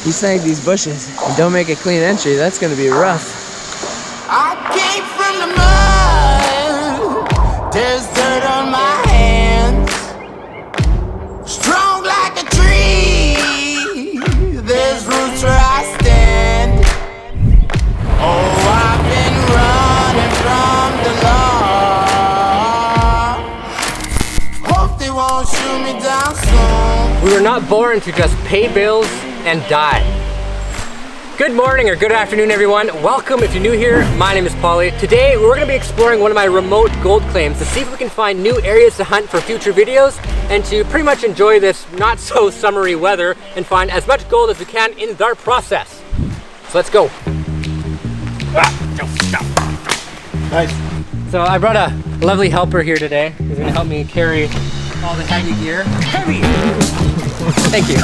You snag these bushes and don't make a clean entry, that's gonna be rough. I came from the mud, there's dirt on my hands. Strong like a tree, there's roots where I stand. Oh, I've been running from the law. Hope they won't shoot me down soon. We were not born to just pay bills and die. Good morning or good afternoon, everyone. Welcome if you're new here. My name is Paulie. Today we're going to be exploring one of my remote gold claims to see if we can find new areas to hunt for future videos and to pretty much enjoy this not so summery weather and find as much gold as we can in our process. So let's go. Nice. So I brought a lovely helper here today. He's going to help me carry all the heavy gear. Heavy! Thank you.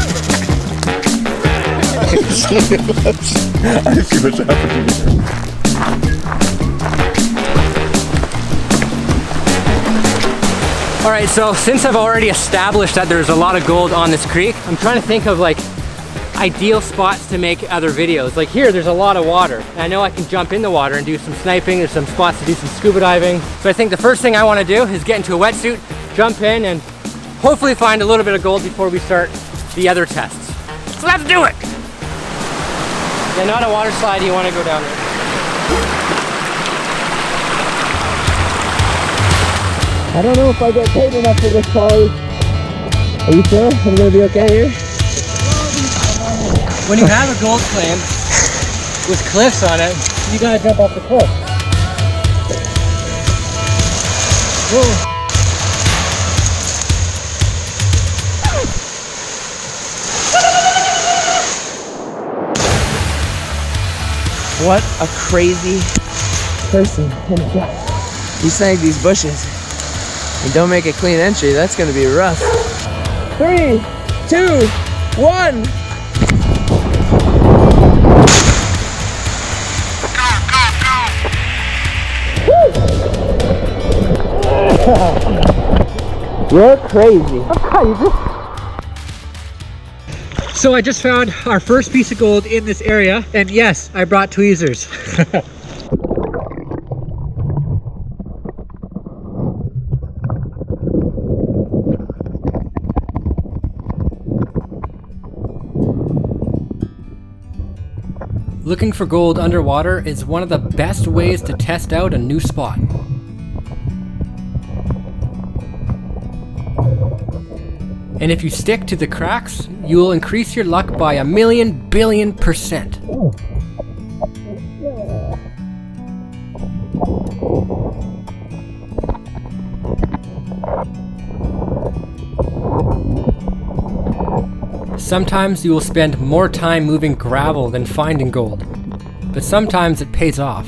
I see what's happening here. All right, so since I've already established that there's a lot of gold on this creek, I'm trying to think of like ideal spots to make other videos. Like here, there's a lot of water. And I know I can jump in the water and do some sniping. There's some spots to do some scuba diving. So I think the first thing I want to do is get into a wetsuit, jump in, and hopefully find a little bit of gold before we start the other tests. So let's do it! Yeah, not a water slide, you want to go down there. I don't know if I get paid enough for this, Paulie. Are you sure I'm gonna be okay here? When you have a gold claim with cliffs on it, you gotta jump off the cliff. Whoa. What a crazy person. You snag these bushes and don't make a clean entry, that's gonna be rough. 3, 2, 1. You're crazy. So I just found our first piece of gold in this area, and yes, I brought tweezers. Looking for gold underwater is one of the best ways to test out a new spot. And if you stick to the cracks, you will increase your luck by 1,000,000 billion %. Sometimes you will spend more time moving gravel than finding gold, but sometimes it pays off.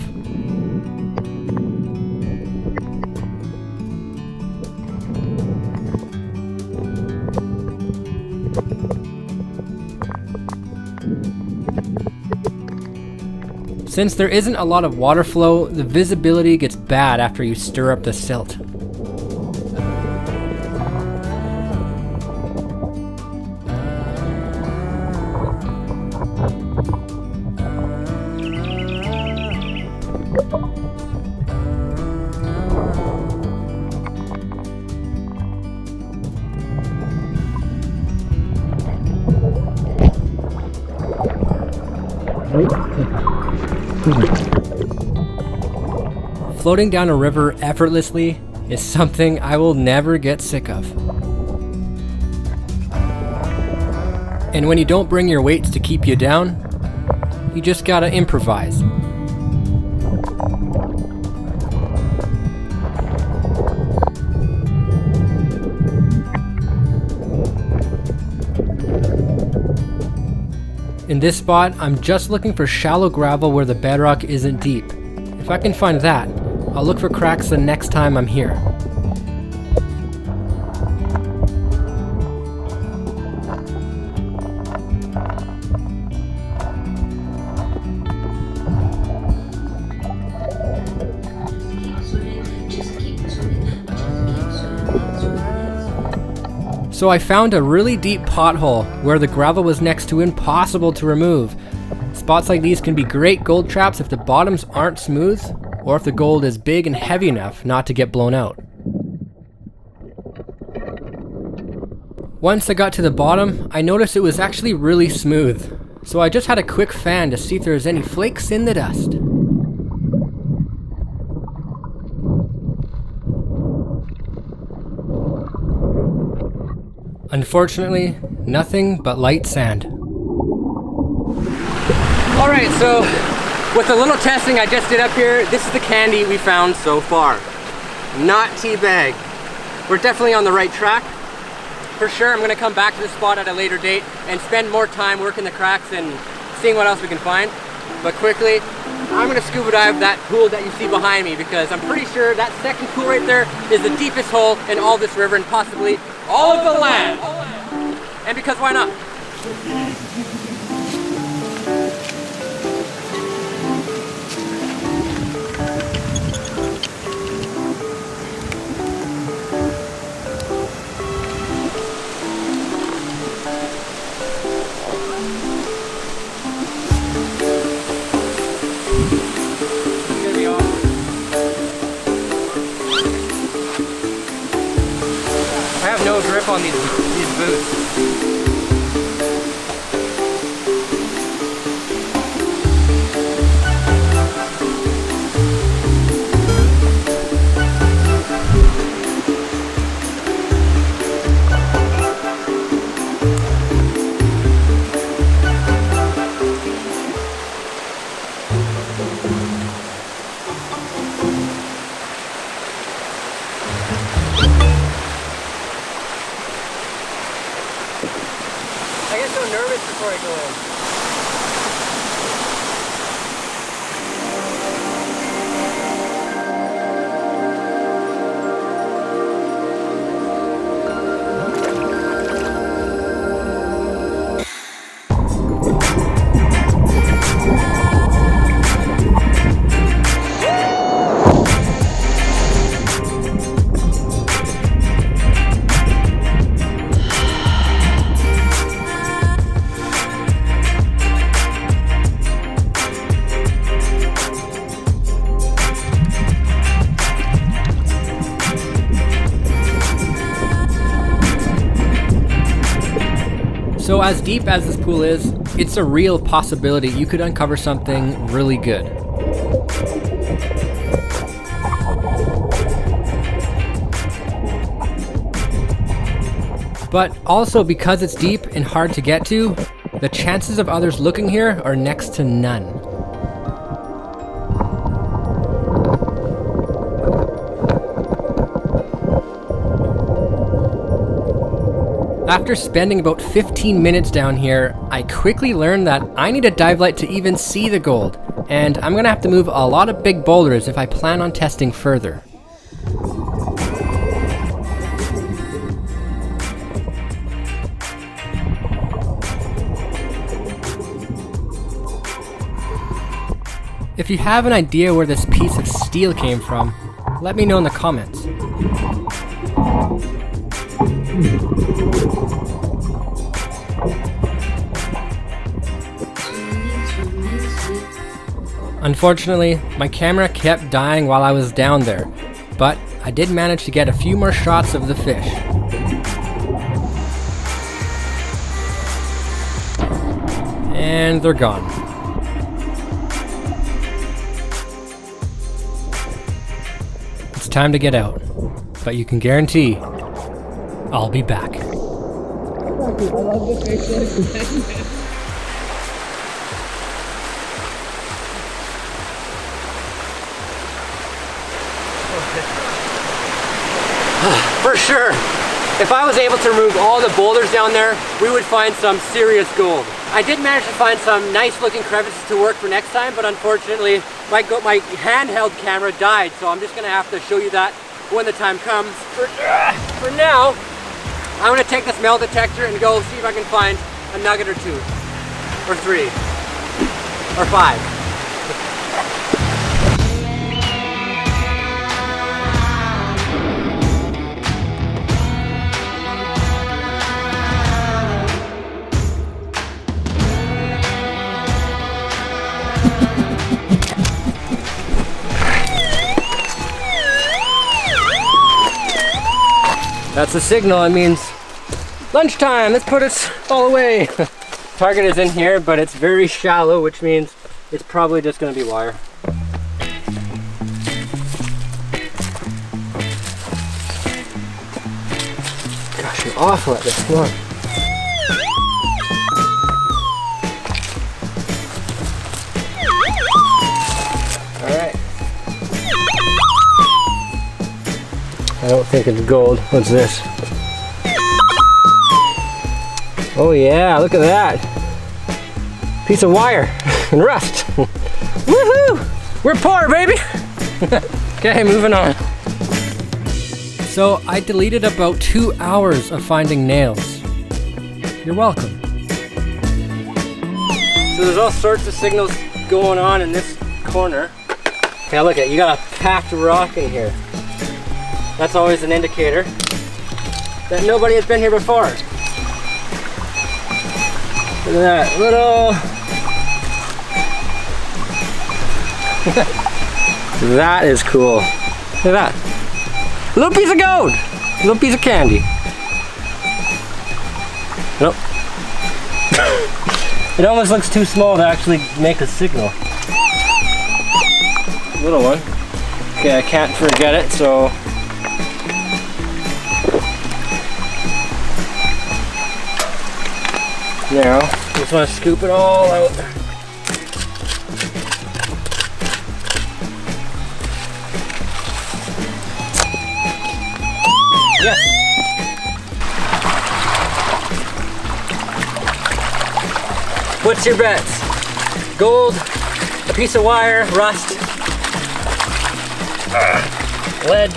Since there isn't a lot of water flow, the visibility gets bad after you stir up the silt. Floating down a river effortlessly is something I will never get sick of. And when you don't bring your weights to keep you down, you just gotta improvise. In this spot, I'm just looking for shallow gravel where the bedrock isn't deep. If I can find that, I'll look for cracks the next time I'm here. So I found a really deep pothole where the gravel was next to impossible to remove. Spots like these can be great gold traps if the bottoms aren't smooth, or if the gold is big and heavy enough not to get blown out. Once I got to the bottom, I noticed it was actually really smooth. So I just had a quick fan to see if there was any flakes in the dust. Unfortunately, nothing but light sand. Alright, so with the little testing I just did up here, this is the candy we found so far. Not teabag. We're definitely on the right track. For sure, I'm going to come back to the spot at a later date and spend more time working the cracks and seeing what else we can find. But quickly, I'm going to scuba dive that pool that you see behind me, because I'm pretty sure that second pool right there is the deepest hole in all this river and possibly all of the land. And because why not? I have no grip on these boots. I get so nervous before I go in. So as deep as this pool is, it's a real possibility you could uncover something really good. But also, because it's deep and hard to get to, the chances of others looking here are next to none. After spending about 15 minutes down here, I quickly learned that I need a dive light to even see the gold, and I'm gonna have to move a lot of big boulders if I plan on testing further. If you have an idea where this piece of steel came from, let me know in the comments. Unfortunately, my camera kept dying while I was down there, but I did manage to get a few more shots of the fish. And they're gone. It's time to get out, but you can guarantee I'll be back. I love the fish. For sure, if I was able to remove all the boulders down there, we would find some serious gold. I did manage to find some nice looking crevices to work for next time, but unfortunately my handheld camera died, so I'm just gonna have to show you that when the time comes. For now, I'm gonna take this metal detector and go see if I can find a nugget or two, or 3, or 5. That's a signal. It means lunchtime. Let's put it all away. Target is in here, but it's very shallow, which means it's probably just going to be wire. Gosh, you're awful at this. Come on. Alright. I don't think it's gold. What's this? Oh yeah, look at that. Piece of wire and rust. Woohoo! We're poor, baby! Okay, moving on. So I deleted about 2 hours of finding nails. You're welcome. So there's all sorts of signals going on in this corner. Okay, look at, you got a packed rock in here. That's always an indicator that nobody has been here before. Look at that little... That is cool. Look at that. Little piece of gold. Little piece of candy. Nope. It almost looks too small to actually make a signal. Little one. Okay, I can't forget it, so... Now, just want to scoop it all out. Yes. What's your bets? Gold, a piece of wire, rust, lead.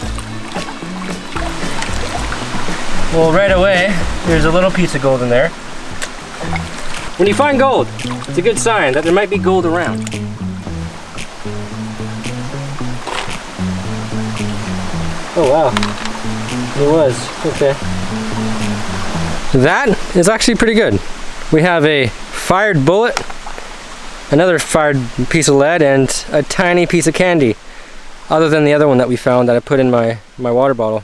Well, right away, there's a little piece of gold in there. When you find gold, it's a good sign that there might be gold around. Oh wow, it was, okay. That is actually pretty good. We have a fired bullet, another fired piece of lead, and a tiny piece of candy, other than the other one that we found that I put in my water bottle.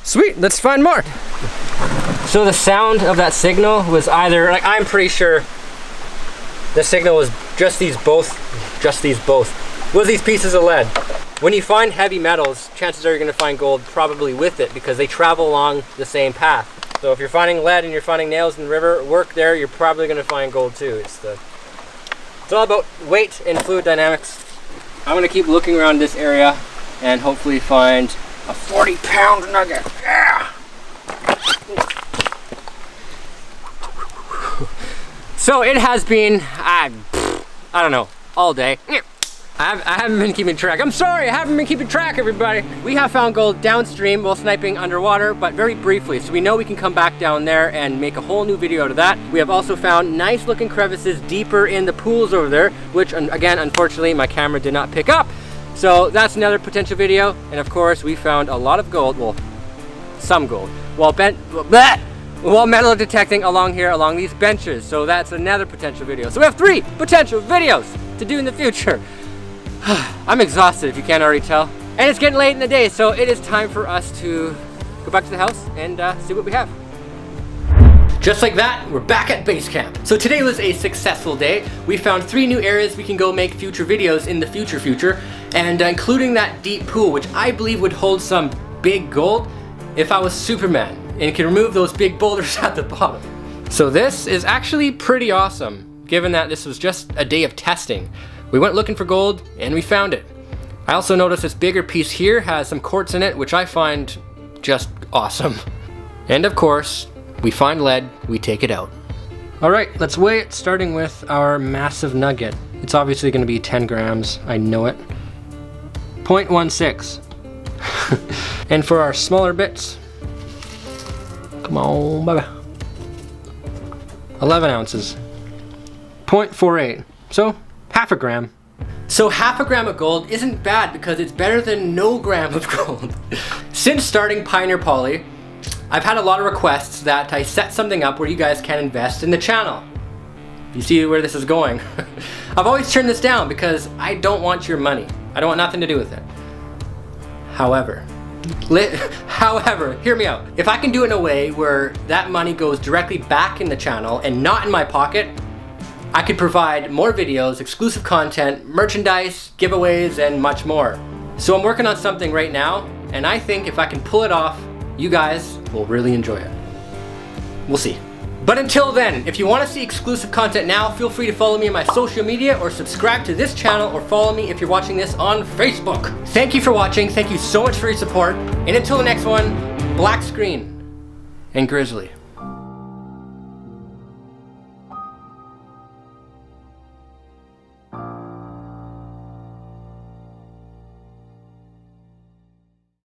Sweet, let's find more. So the sound of that signal was either, like, I'm pretty sure the signal was just these both, was these pieces of lead. When you find heavy metals, chances are you're gonna find gold probably with it because they travel along the same path. So if you're finding lead and you're finding nails in the river, work there, you're probably gonna find gold too. It's all about weight and fluid dynamics. I'm gonna keep looking around this area and hopefully find a 40-pound nugget. Yeah! So it has been, I don't know, all day. I haven't been keeping track. I'm sorry, I haven't been keeping track, everybody. We have found gold downstream while sniping underwater, but very briefly. So we know we can come back down there and make a whole new video out of that. We have also found nice looking crevices deeper in the pools over there, which again, unfortunately, my camera did not pick up. So that's another potential video. And of course, we found a lot of gold, well, some gold, while metal detecting along here, along these benches. So that's another potential video. So we have 3 potential videos to do in the future. I'm exhausted if you can't already tell. And it's getting late in the day, so it is time for us to go back to the house and see what we have. Just like that, we're back at base camp. So today was a successful day. We found 3 new areas we can go make future videos in the future, and including that deep pool, which I believe would hold some big gold if I was Superman and could remove those big boulders at the bottom. So this is actually pretty awesome, given that this was just a day of testing. We went looking for gold and we found it. I also noticed this bigger piece here has some quartz in it, which I find just awesome. And of course, we find lead, we take it out. All right, let's weigh it, starting with our massive nugget. It's obviously gonna be 10 grams, I know it. 0.16. And for our smaller bits, come on, baby. 11 ounces. 0.48. So, half a gram. So half a gram of gold isn't bad because it's better than no gram of gold. Since starting Pioneer Poly, I've had a lot of requests that I set something up where you guys can invest in the channel. You see where this is going? I've always turned this down because I don't want your money. I don't want nothing to do with it. However, However, hear me out. If I can do it in a way where that money goes directly back in the channel and not in my pocket, I could provide more videos, exclusive content, merchandise, giveaways, and much more. So I'm working on something right now, and I think if I can pull it off, you guys will really enjoy it. We'll see. But until then, if you want to see exclusive content now, feel free to follow me on my social media or subscribe to this channel or follow me if you're watching this on Facebook. Thank you for watching. Thank you so much for your support. And until the next one, black screen and grizzly.